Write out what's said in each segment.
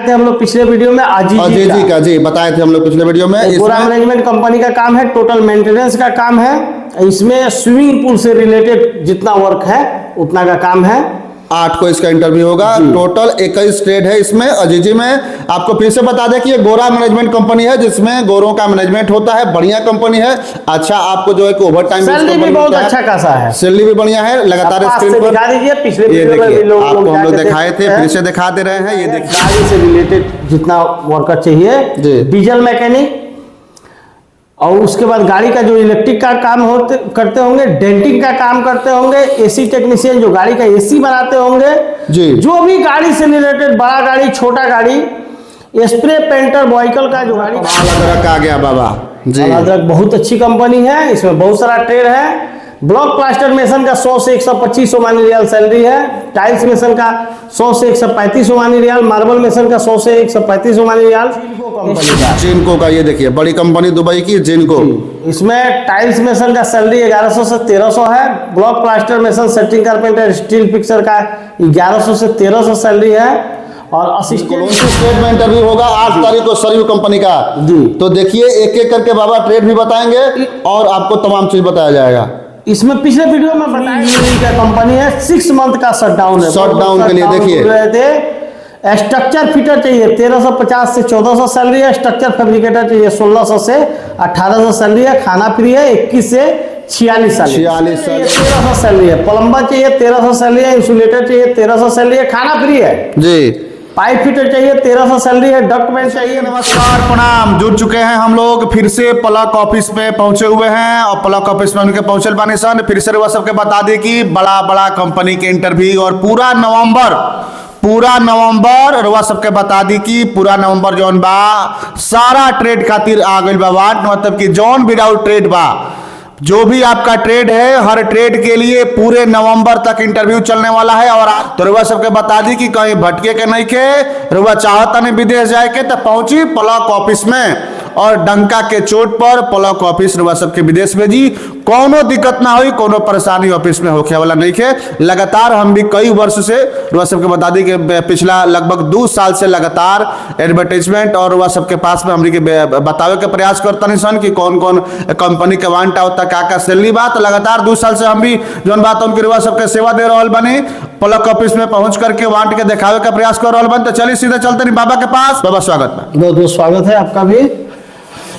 थे हम लोग पिछले वीडियो में अजीजी का जी बताए थे हम लोग पिछले वीडियो में। गोरा मैनेजमेंट कंपनी का काम है, टोटल मेंटेनेंस का काम है। इसमें स्विमिंग पूल से रिलेटेड जितना वर्क है उतना का काम है। 8 को इसका इंटरव्यू होगा। टोटल 21 ट्रेड है इसमें अजीजी में। आपको फिर से बता दें कि ये गोरा मैनेजमेंट कंपनी है जिसमें गोरों का मैनेजमेंट होता है। बढ़िया कंपनी है। अच्छा आपको जो है कि ओवर टाइम सैलरी भी बहुत अच्छा खासा है, सैलरी भी बढ़िया है। लगातार स्क्रीन पर दिखा दीजिए, पिछले ये वीडियो में देखिए भी लोग आपको हम लोग दिखाए थे, फिर से दिखा दे रहे हैं। ये देखिए गाड़ी से रिलेटेड जितना वर्कर चाहिए, डीजल मैकेनिक, और उसके बाद गाड़ी का जो इलेक्ट्रिक का काम करते होंगे, डेंटिंग का काम करते होंगे, एसी टेक्नीशियन जो गाड़ी का एसी बनाते होंगे जी, जो भी गाड़ी से रिलेटेड, बड़ा गाड़ी छोटा गाड़ी, स्प्रे पेंटर व्हीकल का जो गाड़ी अदरक आ गया बाबा जी। अदरक बहुत अच्छी कंपनी है, इसमें बहुत सारा ट्रेड है। ब्लॉक प्लास्टर मेसन का 100 से 125 ओमानी रियाल सैलरी है। टाइल्स मेसन का 100 से 135 ओमानी रियाल। मार्बल मेसन का 100 से 135 ओमानी रियाल। जिनको का ये देखिए बड़ी कंपनी दुबई की जिनको। इसमें टाइल्स मेसन का सैलरी 1100 से 1300 है। Block plaster mason, setting carpenter, steel fixer का 1100 से 1300 सैलरी है। और असिस्टेंट ट्रेड में इंटरव्यू होगा 8 तारीख को सरयू कंपनी का जी। तो देखिए एक एक करके बाबा ट्रेड भी बताएंगे और आपको तमाम चीज बताया जाएगा। इसमें पिछले वीडियो में बताया कंपनी है 6 मंथ का शटडाउन है। शटडाउन के लिए देखिए स्ट्रक्चर फिटर चाहिए 1350 से 1400 सैलरी है। स्ट्रक्चर फैब्रिकेटर चाहिए 1600 से 1800 सैलरी है। खाना फ्री है। 21 से 46 सैलरी 1300 सैलरी है। प्लम्बर चाहिए 1300 सैलरी है। इंसुलेटर चाहिए 1300 सैलरी है। खाना फ्री है जी। पाइप फिटर चाहिए 1300 सैलरी है। डॉक्यूमेंट चाहिए। नमस्कार प्रणाम, जुड़ चुके हैं हम लोग फिर से पलक ऑफिस पे पहुंचे हुए हैं और पलक ऑफिस में उनके पहुंचल बानी सन। फिर से सबके बता दें कि बड़ा बड़ा कंपनी के इंटरव्यू और पूरा नवंबर रुआ सबके बता दी कि पूरा नवंबर जौन बा सारा ट्रेड खातिर आ गई बा। मतलब कि जौन विदाउट ट्रेड बा, जो भी आपका ट्रेड है हर ट्रेड के लिए पूरे नवंबर तक इंटरव्यू चलने वाला है। और तो रुआ सबके बता दी कि कहीं भटके के नहीं के, रुआ चाहता नहीं विदेश जाए के तो पहुंची पलक ऑफिस में और डंका के चोट पर पलक ऑफिस रुआ सबके विदेश भेजी। कोनो दिक्कत ना हुई, कोनो परेशानी ऑफिस में होके वाला नहीं के। लगातार हम भी कई वर्ष से रुआ सबके बता दी कि पिछला लगभग 2 साल से लगातार एडवर्टाइजमेंट और रुआ सबके पास में हमरी के बतावे के प्रयास करता नहीं सन कि कौन कौन कंपनी के वांटा होता का सैलरी बात। लगातार 2 साल से हम भी जौन बात उनकी रुआ सबके सेवा दे रहा बने, पलक ऑफिस में पहुंच करके वांट के दिखावे का प्रयास कर रहा बन। तो चलिए सीधे चलते नहीं बाबा के पास। बाबा स्वागत है। बहुत बहुत स्वागत है आपका भी।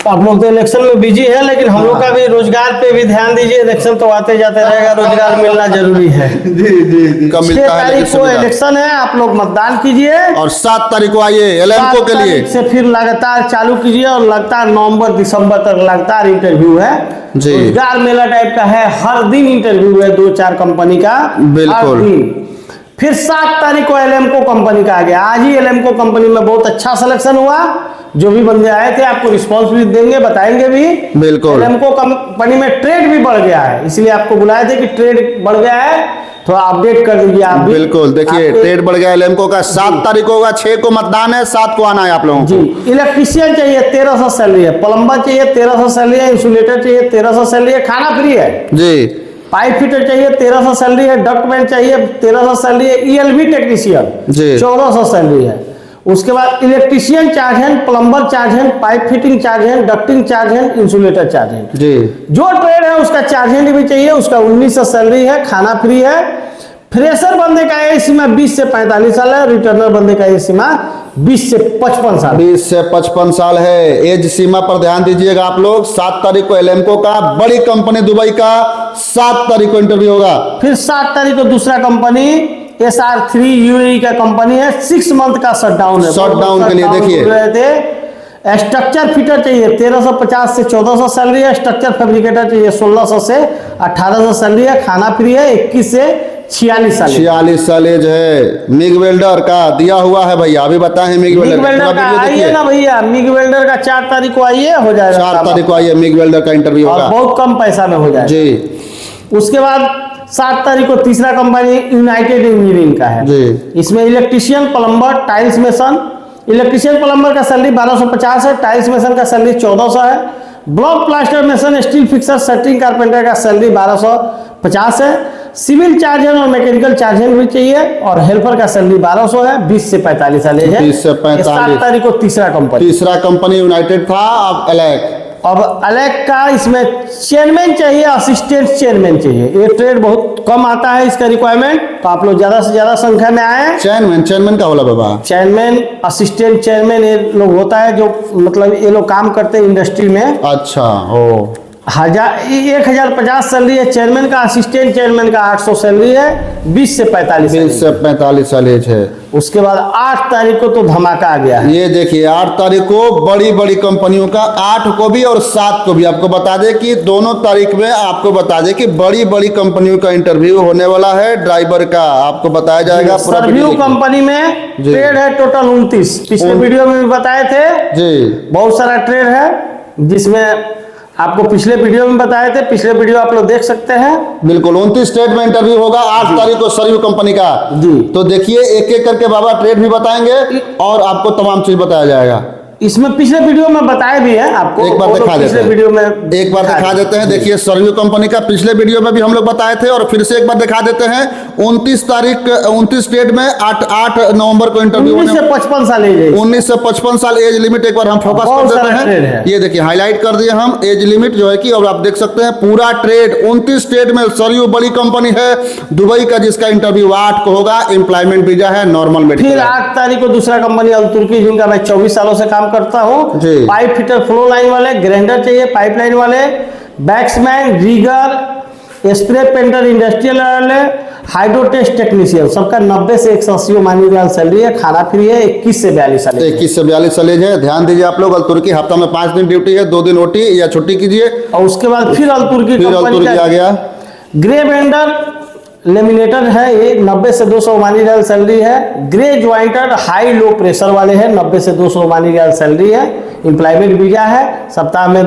आप लोग तो इलेक्शन में बिजी है, लेकिन हम लोग का भी रोजगार पे भी ध्यान दीजिए। इलेक्शन तो आते जाते रहेगा, रोजगार मिलना जरूरी है। जी 6 तारीख को इलेक्शन है, आप लोग मतदान कीजिए और 7 तारीख को आइए एलएमको के लिए से फिर लगातार चालू कीजिए। और लगातार नवंबर दिसंबर तक लगातार इंटरव्यू है। रोजगार मेला टाइप का है, हर दिन इंटरव्यू है 2-4 कंपनी का बिल्कुल। फिर 7 तारीख को एलएमको कंपनी का आ गया। आज ही एलएमको कंपनी में बहुत अच्छा सिलेक्शन हुआ। जो भी बंदे आए थे आपको रिस्पांस भी देंगे, बताएंगे भी बिल्कुल। एलएमको कंपनी में ट्रेड भी बढ़ गया है, इसलिए आपको बुलाए थे कि ट्रेड बढ़ गया है, थोड़ा अपडेट कर दीजिए आप भी। बिल्कुल देखिए ट्रेड बढ़ गया एलएमको का। 7 तारीख को होगा, 6 को मतदान है, 7 को आना है आप लोगों को। इलेक्ट्रीशियन चाहिए 1300 सैलरी है। प्लम्बर चाहिए 1300 सैलरी है। इंसुलेटर चाहिए 1300 सैलरी है। खाना फ्री है जी। पाइप फिटर चाहिए 1300 सैलरी है। डॉक्यूमेंट चाहिए 1300 सैलरी है। ईएलबी टेक्नीशियन 1400 सैलरी है। उसके बाद इलेक्ट्रीशियन चार्ज है, प्लम्बर चार्ज है, पाइप फिटिंग चार्ज है, डक्टिंग चार्ज है, इंसुलेटर चार्ज है जी। जो ट्रेड है उसका चार्ज भी चाहिए, उसका 1900 सैलरी है। खाना फ्री है। फ्रेशर बंदे का एज सीमा 20 से 45 साल है। रिटर्नर बंदे का एज सीमा 20 से 55 साल 20 से 55 साल है एज सीमा पर ध्यान दीजिएगा आप लोग। 7 तारीख को एलएमको का, बड़ी कंपनी दुबई का 7 तारीख को इंटरव्यू होगा। फिर 7 तारीख को दूसरा कंपनी SR3 UAE का कंपनी है। 6 मंथ का शटडाउन है। शटडाउन के लिए देखिए स्ट्रक्चर फिटर चाहिए 1350 से 1400 सैलरी है। स्ट्रक्चर फैब्रिकेटर चाहिए 1600 से 1800 सैलरी है। खाना फ्री है। 21 से 46 साल एज है। मिग वेल्डर का दिया हुआ है भैया, अभी बताएं मिग वेल्डर का आइए ना भैया। मिग वेल्डर का 4 तारीख को आइए, हो जाएगा 4 तारीख को आइए। मिग वेल्डर का इंटरव्यू होगा, बहुत कम पैसा में हो जाएगा जी। उसके बाद 7 तारीख को तीसरा कंपनी यूनाइटेड इंजीनियरिंग का है जी। इसमें electrician, plumber, tiles mason. Electrician plumber का सैलरी 1250 है। टाइल्स मेसन का सैलरी 1400 है। Block plaster mason, steel fixer, setting carpenter का सैलरी 1250 है। सिविल चार्जर और मैकेनिकल चार्जर भी चाहिए, और हेल्पर का सैलरी 1200 है, 20 से 45 साल एज है। 20 से 45। 7 तारीख को तीसरा कंपनी यूनाइटेड था, अब अलग। अब अलग का इसमें चेयरमैन चाहिए, असिस्टेंट चेयरमैन चाहिए। ये ट्रेड बहुत कम आता है इसका रिक्वायरमेंट, तो आप लोग ज्यादा से ज्यादा संख्या में आए। चेयरमैन का होला बाबा? चेयरमैन, असिस्टेंट चेयरमैन ये लोग होता है, जो मतलब ये लोग काम करते हैं इंडस्ट्री में। अच्छा, हो 1050 सैलरी है चेयरमैन का, असिस्टेंट चेयरमैन का 800 सैलरी है, 20 से 45 साल एज है। उसके बाद 8 तारीख को तो धमाका आ गया है। ये देखिए 8 तारीख को बड़ी बड़ी कंपनियों का, 8 को भी और 7 को भी आपको बता दें कि दोनों तारीख में आपको बता दें कि बड़ी बड़ी कंपनियों का इंटरव्यू होने वाला है। ड्राइवर का आपको बताया जाएगा। सर्व्यू कंपनी में ट्रेड है टोटल 29। पिछले वीडियो में भी बताए थे जी, बहुत सारा ट्रेड है, जिसमें आपको पिछले वीडियो में बताए थे। पिछले वीडियो आप लोग देख सकते हैं। बिल्कुल 29 ट्रेड में इंटरव्यू होगा 8 तारीख को सर्व्यू कंपनी का जी। तो देखिए एक एक करके बाबा ट्रेड भी बताएंगे और आपको तमाम चीज बताया जाएगा। इसमें पिछले वीडियो में बताए भी है आपको, एक बार दिखा देते हैं। वीडियो में एक बार दिखा देते हैं। देखिए सर्व्यू कंपनी का पिछले वीडियो में भी हम लोग बताए थे और फिर से एक बार दिखा देते हैं। 29 ट्रेड में 8 नवंबर को इंटरव्यू। 19 से 55 साल एज, 19 से 55 साल एज लिमिट एक बार हम फोकस कर देते हैं। ये देखिए हाईलाइट कर दिए हम एज लिमिट जो है कि, और आप देख सकते हैं पूरा ट्रेड 29 ट्रेड में सर्व्यू बड़ी कंपनी है दुबई का, जिसका इंटरव्यू 8 को होगा। एम्प्लॉयमेंट वीजा है, नॉर्मल मेडिकल। फिर 8 तारीख को दूसरा कंपनी अल तुर्की, जिनका मैं 24 सालों से काम करता हूँ। पाइप फिटर, फ्लो लाइन वाले, ग्राइंडर चाहिए, पाइपलाइन वाले, बैक्समैन, रीगर, स्प्रे पेंटर, इंडस्ट्रियल वाले, हाइड्रोटेस्ट टेक्नीशियन, सबका 90 से 180 मानी रियाल सैलरी है। खाना फ्री है। 21 से 42 साल, 21 से 42 साल है। ध्यान दीजिए आप लोग। अल तुर्की हफ्ता में 5 दिन ड्यूटी है, 2 दिन ओटी या छुट्टी कीजिए। और उसके बाद फिर अल तुर्की आ गया। ग्रे बेंडर लेमिनेटर है, ये 90 से 200 मानी रियाल सैलरी है। ग्रे ज्वाइंटर हाई लो प्रेशर वाले हैं, 90 से 200 मानी रियाल सैलरी है। एम्प्लॉयमेंट वीजा है। सप्ताह में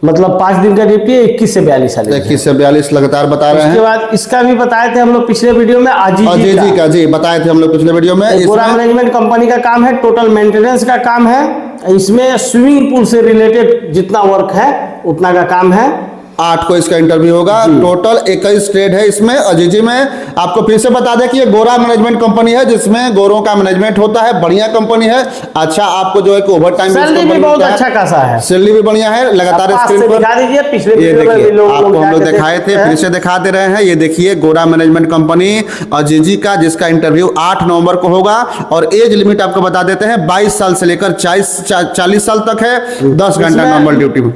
मतलब 5 दिन का ड्यूटी है। 21 से 42 साल, 21 से 42 लगातार बता रहे हैं। उसके बाद इसका भी बताए थे हम लोग पिछले वीडियो में, अजीजी का जी बताए थे हम लोग पिछले वीडियो में। गोरा मैनेजमेंट कंपनी का काम है, टोटल मेंटेनेंस का काम है। इसमें स्विमिंग पूल से रिलेटेड जितना वर्क है उतना का काम है। 8 को इसका इंटरव्यू होगा। टोटल 21 ट्रेड है इसमें। अजीजी में आपको फिर से बता दें कि ये गोरा मैनेजमेंट कंपनी है, जिसमें गोरों का मैनेजमेंट होता है। बढ़िया कंपनी है। अच्छा आपको जो है कि ओवर टाइम सैलरी भी बहुत अच्छा खासा है। सैलरी भी बढ़िया है। लगातार स्क्रीन पर दिखा दीजिए। पिछले ये देखिए आपको हम लोग दिखाए थे, फिर से दिखा दे रहे हैं। ये देखिए गोरा मैनेजमेंट कंपनी अजीजी का, जिसका इंटरव्यू 8 नवंबर को होगा। और एज लिमिट आपको बता देते हैं 22 साल से लेकर 40 साल तक है। 10 घंटा नॉर्मल ड्यूटी में।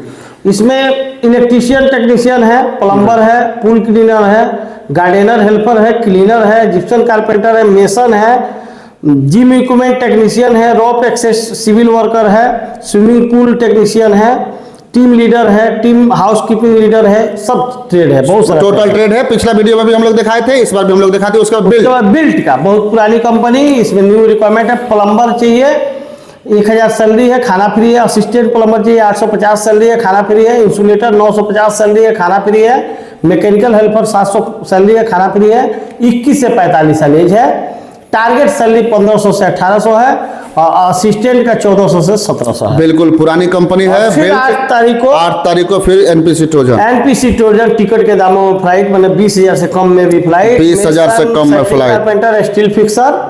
इसमें इलेक्ट्रीशियन टेक्नीशियन है, प्लम्बर है, पूल क्लीनर है, गार्डनर हेल्पर है, क्लीनर है, जिप्सन कारपेंटर है, मेसन है, जिम इक्विपमेंट टेक्नीशियन है, रॉप एक्सेस सिविल वर्कर है, स्विमिंग पूल टेक्नीशियन है, टीम लीडर है, टीम हाउसकीपिंग लीडर है। सब ट्रेड है, बहुत सारा टोटल ट्रेड है। पिछला वीडियो में भी हम लोग दिखाए थे, इस बार भी हम लोग दिखाते हैं। उसका बिल्ट का बहुत पुरानी कंपनी, इसमें न्यू रिक्वायरमेंट है। प्लम्बर चाहिए, 1000 सैलरी है, खाना फ्री है। असिस्टेंट प्लम्बर चाहिए, 850 सैलरी है, खाना फ्री है। इंसुलेटर 950 सैलरी है, खाना फ्री है। मैकेनिकल हेल्पर 700 सैलरी है, खाना फ्री है। 21 से 45 साल एज है। टारगेट सैलरी 1500 से 1800 है और असिस्टेंट का 1400 से 1700 है। बिल्कुल पुरानी कंपनी है। फिर 8 तारीख को फिर एनपीसी ट्रोजन टिकट के दामों में फ्लाइट, मतलब 20,000 से कम में भी फ्लाइट, 20,000 से कम में flight. Carpenter, steel fixer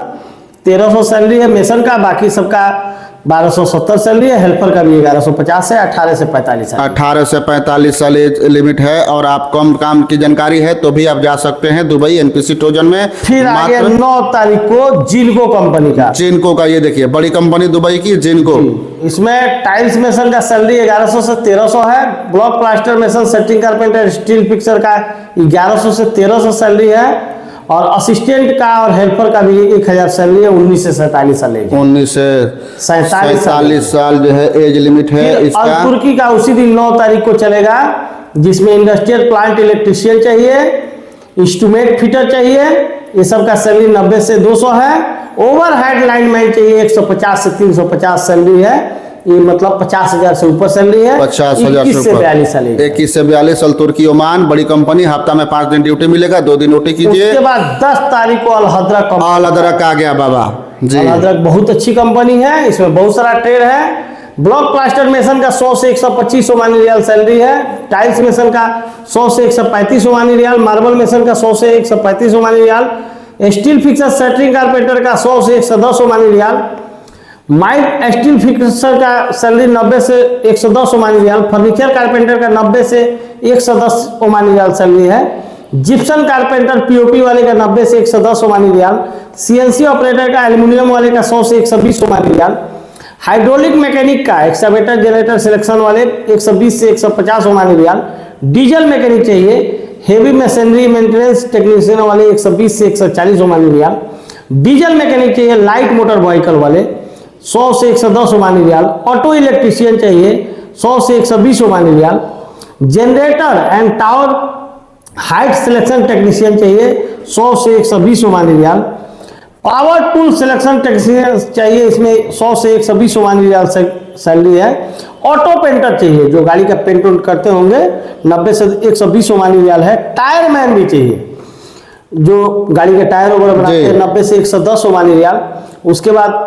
1300 salary है मेसन का। बाकी सबका 1270 सैलरी है। हेल्पर का भी 1150 से 18 से 45 साल। 18 से 45 साल एज लिमिट है। और आप कम काम की जानकारी है तो भी आप जा सकते हैं दुबई एनपीसी ट्रोजन में। फिर आगे 9 तारीख को जिनको कंपनी का, जिनको का, ये देखिए बड़ी कंपनी दुबई की जिनको। इसमें टाइल्स मेसन का सैलरी 1100 से 1300 है। Block plaster mason, setting carpenter, steel fixer का 1100 से 1300 सैलरी है। और असिस्टेंट का और हेल्पर का भी 1000 सैलरी है। 19 से 47 साल एज, 19 से 47 साल जो है एज लिमिट है इसका। तुर्की का उसी दिन 9 तारीख को चलेगा, जिसमें इंडस्ट्रियल प्लांट इलेक्ट्रीशियन चाहिए, इंस्ट्रूमेंट फिटर चाहिए। ये सब का सैलरी 90 से 200 है। ओवर हेड लाइनमैन चाहिए, 150 से 350 सैलरी है। ये मतलब 50,000 से ऊपर सैलरी है। 50,000 से 42 साल, 21 से 42 साल। तुर्की ओमान बड़ी कंपनी, हफ्ता में 5 दिन ड्यूटी मिलेगा, 2 दिन ओटी कीजिए। उसके बाद 10 तारीख को अल हदरक आ गया बाबा जी। अल हदरक बहुत अच्छी कंपनी है, इसमें बहुत सारा ट्रेड है। ब्लॉक प्लास्टर मेसन का 100 से 125 ओमानी रियाल सैलरी है। टाइल्स मेसन का 100 से 135 ओमानी रियाल। मार्बल मेसन का 100 से 135 Omani rial. Steel fixer shuttering carpenter का 100 से 110 ओमानी रियाल। माइट स्टील फिक्सर का सैलरी 90 से 110 ओमानी रियाल। फर्नीचर कारपेंटर का 90 से 110 ओमानी रियाल सैलरी है। जिप्सन कारपेंटर पीओपी वाले का 90 से 110 ओमानी रियाल। सीएनसी ऑपरेटर का एल्युमिनियम वाले का 100 से 120 ओमानी रियाल। हाइड्रोलिक मैकेनिक का एक्सकवेटर जनरेटर सिलेक्शन वाले 120 से 150 ओमानी रियाल। डीजल मैकेनिक चाहिए, हेवी मशीनरी मेंटेनेंस टेक्नीशियन वाले 120 से 140 ओमानी रियाल। डीजल मैकेनिक चाहिए लाइट मोटर व्हीकल वाले 100 से 110 ओमानी रियाल। ऑटो इलेक्ट्रीशियन चाहिए 100 से 120 Omani rial. Generator and tower height selection technician चाहिए 100 से 120 Omani rial. Power tool selection technician चाहिए, इसमें 100 से 120 ओमानी रियाल सैलरी है। ऑटो पेंटर चाहिए, जो गाड़ी का पेंट उंट करते होंगे 90 से 120 ओमानी रियाल है। टायर मैन भी चाहिए, जो गाड़ी के टायर वगैरह बनाते हैं 90 से 110 ओमानी रियाल। उसके बाद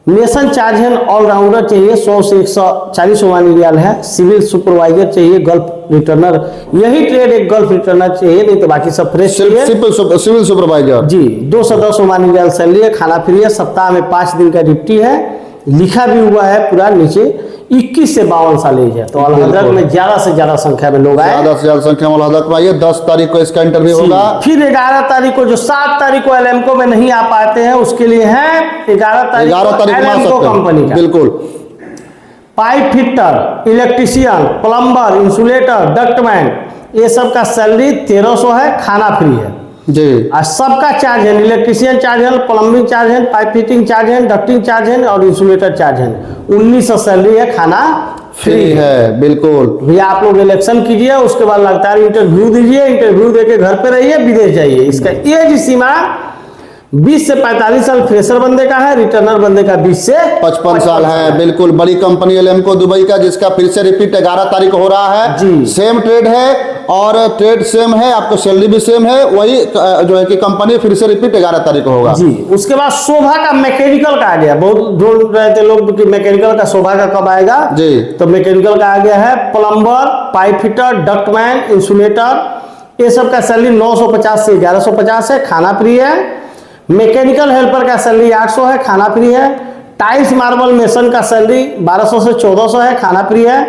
नेशन चार्ज हैंड ऑलराउंडर चाहिए 100 से 140 ओमानी रियाल है। सिविल सुपरवाइजर चाहिए, गल्फ रिटर्नर, यही ट्रेड एक गल्फ रिटर्नर चाहिए, नहीं तो बाकी सब फ्रेश चाहिए। सिविल सुपरवाइजर जी 210 ओमानी रियाल सैलरी है। खाना फ्री है। सप्ताह में 5 दिन का ड्यूटी है। लिखा भी हुआ है पूरा नीचे 21 से 52 साल एज है। तो अल हजरत में ज्यादा से ज्यादा संख्या में लोग आए, ज्यादा से ज्यादा संख्या में अल हजरत में आइए। 10 तारीख को इसका इंटरव्यू होगा। फिर 11 तारीख को, जो 7 तारीख को एलएमको में नहीं आ पाते हैं उसके लिए है 11 तारीख एलएमको कंपनी का। बिल्कुल। Pipe fitter, electrician, plumber, insulator, ductman, ये सब का सैलरी 1300 है। खाना फ्री है जी। और सबका चार्ज है, इलेक्ट्रीशियन चार्ज है, प्लम्बिंग चार्ज है, पाइप फिटिंग चार्ज है, डक्टिंग चार्ज है और इंसुलेटर चार्ज है। 1900 सैलरी है। खाना फ्री है। बिल्कुल भैया, आप लोग इलेक्शन कीजिए, उसके बाद लगता है इंटरव्यू दीजिए, इंटरव्यू देके घर पे रहिए, विदेश जाइए। इसका एज सीमा 20 से 45 साल फ्रेशर बंदे का है। रिटर्नर बंदे का 20 से 55 साल है। बिल्कुल। बड़ी कंपनी एलएमको दुबई का, जिसका फिर से रिपीट 11 तारीख को हो रहा है जी। सेम ट्रेड है और ट्रेड सेम है, आपको सैलरी भी सेम है। वही जो है कि कंपनी फिर से रिपीट 11 तारीख को होगा जी। उसके बाद शोभा का मैकेनिकल का आ गया। बहुत ढूंढ रहे थे लोग कि मैकेनिकल का शोभा का कब आएगा जी। तो मैकेनिकल का आ गया है। Plumber, pipe fitter, ductman, insulator, ये सब का सैलरी 950 से 1150 है। खाना फ्री है। मैकेनिकल हेल्पर का सैलरी 800 है। खाना फ्री है। टाइल्स मार्बल मेसन का सैलरी 1200 से 1400 है। खाना फ्री है।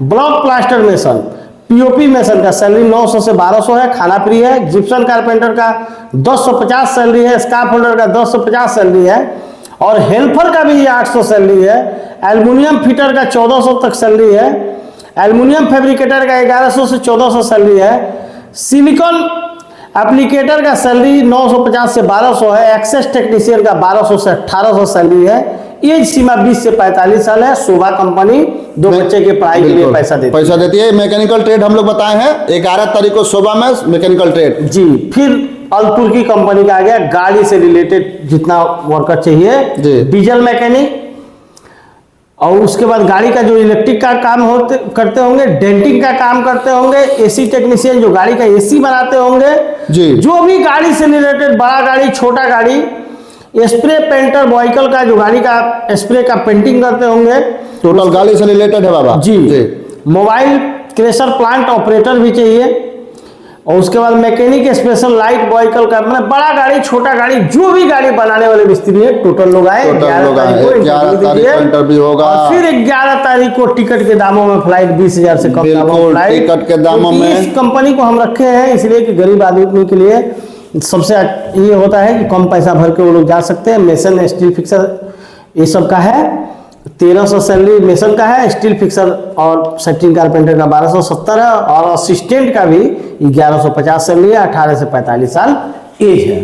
Block plaster mason, POP mason का सैलरी 900 से 1200 है। खाना फ्री है। जिप्सन कारपेंटर का 1050 सैलरी है। स्काफ होल्डर का 1050 सैलरी है और हेल्पर का भी 800 सैलरी है। एल्युमिनियम फिटर का 1400 तक सैलरी है। एल्युमिनियम फैब्रिकेटर का 1100 से 1400 सैलरी है। सिलिकॉन एप्लीकेटर का सैलरी 950 से 1200 है। एक्सेस टेक्नीशियन का 1200 से 1800 सैलरी है। एज सीमा 20 से 45 साल है। शोभा कंपनी 2 बच्चे के पढ़ाई के लिए पैसा देती है। मैकेनिकल ट्रेड हम लोग बताए हैं 11 तारीख को शोभा में मैकेनिकल ट्रेड जी। फिर अल तुर्की कंपनी का आ गया, गाड़ी से रिलेटेड जितना वर्कर चाहिए। डीजल मैकेनिक और उसके बाद गाड़ी का जो इलेक्ट्रिक का काम करते होंगे, डेंटिंग का काम करते होंगे, एसी टेक्नीशियन जो गाड़ी का एसी बनाते होंगे जी। जो भी गाड़ी से रिलेटेड, बड़ा गाड़ी, छोटा गाड़ी, स्प्रे पेंटर व्हीकल का जो गाड़ी का स्प्रे का पेंटिंग करते होंगे, टोटल गाड़ी से रिलेटेड है बाबा जी। मोबाइल क्रेशर प्लांट ऑपरेटर भी चाहिए। और उसके बाद मैकेनिक स्पेशल लाइट व्हीकल का, मतलब बड़ा गाड़ी, छोटा गाड़ी, जो भी गाड़ी बनाने वाले मिस्त्री है, टोटल लोग आए। 11 तारीख को इंटरव्यू होगा। और फिर 11 तारीख को टिकट के दामों में फ्लाइट 20,000 से कम दामों में टिकट के दामों में। इस कंपनी को हम रखे हैं इसलिए कि गरीब आदमी के लिए सबसे ये होता है कि कम पैसा भर के वो लोग जा सकते हैं। मेसन, स्टील फिक्सर, ये सब का है 1300 सैलरी मेसन का है। स्टील फिक्सर और सेटिंग कारपेंटर का 1270 है और असिस्टेंट का भी 1150 सैलरी है। 18 से 45 साल एज है।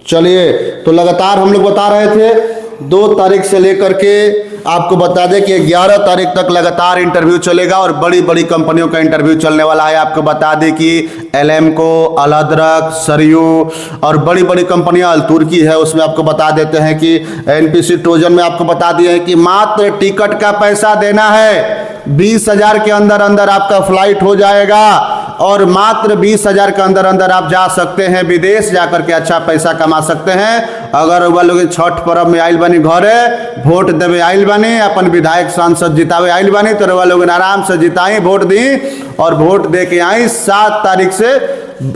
चलिए, तो लगातार हम लोग बता रहे थे 2 तारीख से लेकर के आपको बता दें कि 11 तारीख तक लगातार इंटरव्यू चलेगा और बड़ी बड़ी कंपनियों का इंटरव्यू चलने वाला है। आपको बता दें कि एलएमको, अल अदरक, सरयू और बड़ी बड़ी कंपनियां, अल तुर्की है, उसमें आपको बता देते हैं कि एनपीसी ट्रोजन में आपको बता दिए हैं कि मात्र टिकट का पैसा देना है। 20,000 के अंदर अंदर आपका फ्लाइट हो जाएगा और मात्र 20,000 के अंदर अंदर आप जा सकते हैं विदेश, जाकर के अच्छा पैसा कमा सकते हैं। अगर रउआ लोग छठ पर्व में आइल बानी घरे, वोट देवे आइल बानी, अपन विधायक सांसद जितावे आइल बानी, तो रउआ लोग आराम से जिताई, वोट दी और वोट दे के आई 7 तारीख से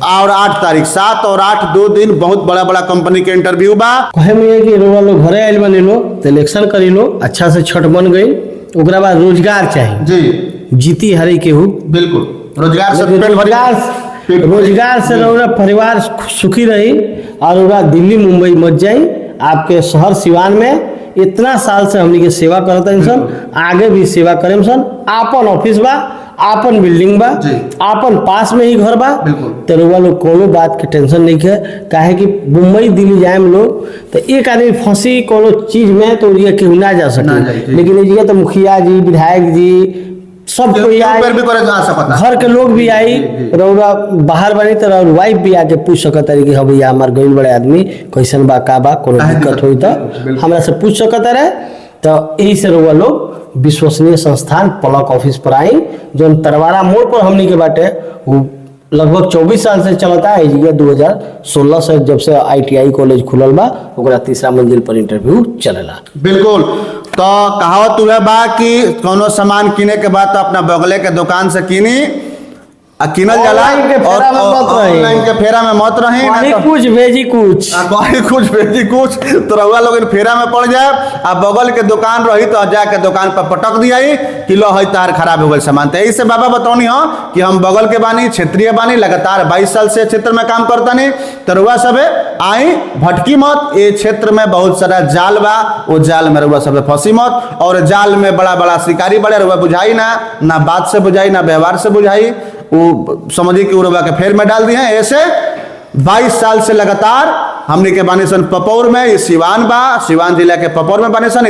और 8 तारीख, 7 और 8 2 दिन बहुत बड़ा बड़ा कंपनी के इंटरव्यू बा। कहे में है कि रउआ लोग घरे आइल बानी लो तो इलेक्शन करी लो, अच्छा से छठ बन गई, ओकरा बाद रोजगार चाहिए जी, जीती हरी केहू, बिल्कुल रोजगार से रोजगार से रउरा परिवार सुखी रही और रउरा दिल्ली मुंबई मत जाई। आपके शहर सिवान में इतना साल से हमनी के सेवा करता इंसान, आगे भी सेवा करें सन। आपन ऑफिस बा, आपन बिल्डिंग बा, आपन पास में ही घर बा, तो रउआ लोग कोनो बात के टेंशन नहीं है। काहे कि मुंबई दिल्ली जाए लोग तो एक आदमी फंसी कोनो चीज में तो ये केहू ना जा सके, लेकिन ये जगह तो मुखिया जी, विधायक जी, सब कोई आई, घर के लोग भी आई, रउरा बाहर बनी तो वाइफ भी आके पूछ सकता है कि हाँ भैया हमार गरीब बड़े आदमी कैसन बा का बा, कोनो दिक्कत हुई तो हमरा से पूछ सकता रहे। तो यही से रउआ लोग विश्वसनीय संस्थान पलक ऑफिस पर आई, जो तरवारा मोड़ पर हमनी के बाटे वो लगभग 24 साल से चलता है। 2016 से जब से ITI कॉलेज खुलल बा, ओकरा 3रा मंजिल पर इंटरव्यू चलेला। बिल्कुल, तो कहावत हुआ बा कि कोनो सामान किने के बाद तो अपना बगले के दुकान से किनी, किनल जाला और ऑनलाइन के फेरा में मत रही, कुछ भेजी कुछ, कुछ भेजी कुछ, तो रउआ लोग फेरा में पड़ जाए। आ बगल के दुकान रही तो जाके दुकान पर पटक दिया कि लो है तार खराब हो गए सामान। तो इससे बाबा बताओनी हो कि हम बगल के बानी, क्षेत्रीय बानी, लगातार 22 साल से क्षेत्र में काम करता नहीं, तो रउआ सब आई भटकी मत। ये क्षेत्र में बहुत सारा जाल बा, वो जाल में रउआ सब फंसी मत, और जाल में बड़ा बड़ा शिकारी बड़े, रउआ बुझाई ना बात से बुझाई ना व्यवहार से बुझाई, वो समझिए कि उड़वा के फेर में डाल दिए हैं। ऐसे 22 साल से लगातार हमने के बानी सन पपौर में, ये सिवान बा, सिवान जिला के पपौर में बानी सन,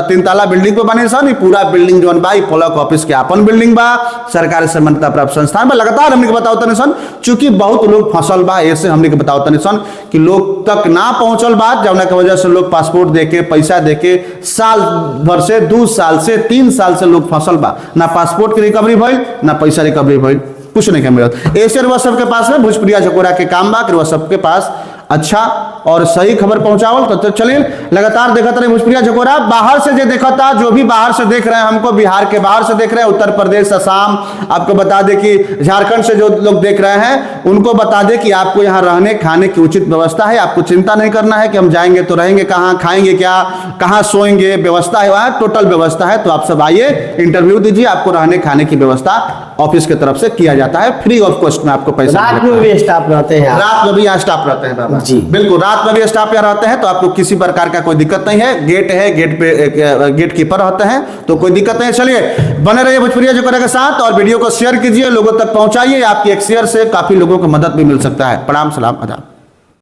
3 ताला बिल्डिंग पे बानी सन। पूरा बिल्डिंग जो बा पलक ऑफिस के अपन बिल्डिंग बा, सरकार से मान्यता प्राप्त संस्थान बा। लगातार हमने के बताओ तनी सन, चूंकि बहुत लोग फंसल बा, ऐसे हमने के बताओ तनी सन कि लोग तक ना पहुंचल बात, जौना की वजह से लोग पासपोर्ट देके, पैसा देके साल भर से 2 साल से 3 साल से लोग फंसल बा, ना पासपोर्ट की रिकवरी भइल ना पैसा रिकवरी भइल, कुछ नहीं मिलत। ऐसे रुआ सबके पास में भोजपुरिया झकोरा के काम बा, रुआ सबके पास अच्छा और सही खबर पहुंचावल। तो चलिए लगातार देखते रहे भोजपुरिया झकोरा। बाहर से जो देखता, जो भी बाहर से देख रहे हैं हमको, बिहार के बाहर से देख रहे हैं, उत्तर प्रदेश, असम, आपको बता दें कि झारखंड से जो लोग देख रहे हैं उनको बता दें कि आपको यहाँ रहने खाने की उचित व्यवस्था है। आपको चिंता नहीं करना है कि हम जाएंगे तो रहेंगे कहाँ, खाएंगे क्या, कहाँ सोएंगे, व्यवस्था है वहाँ, टोटल व्यवस्था है। तो आप सब आइए, इंटरव्यू दीजिए, आपको रहने खाने की व्यवस्था ऑफिस की तरफ से किया जाता है, फ्री ऑफ कॉस्ट में आपको पैसा। रात में भी स्टाफ रहते हैं, रात में भी यहाँ स्टाफ रहते हैं बाबा जी, बिल्कुल, रात में भी स्टाफ यहाँ रहते हैं। तो आपको किसी प्रकार का कोई दिक्कत नहीं है, गेट है, गेट पे गेट कीपर रहते हैं, तो कोई दिक्कत नहीं है। चलिए बने रहिए भोजपुरिया झकोरा के साथ और वीडियो को शेयर कीजिए, लोगों तक पहुंचाइए। आपकी एक शेयर से काफी लोगों को मदद भी मिल सकता है। प्रणाम, सलाम, आदाब।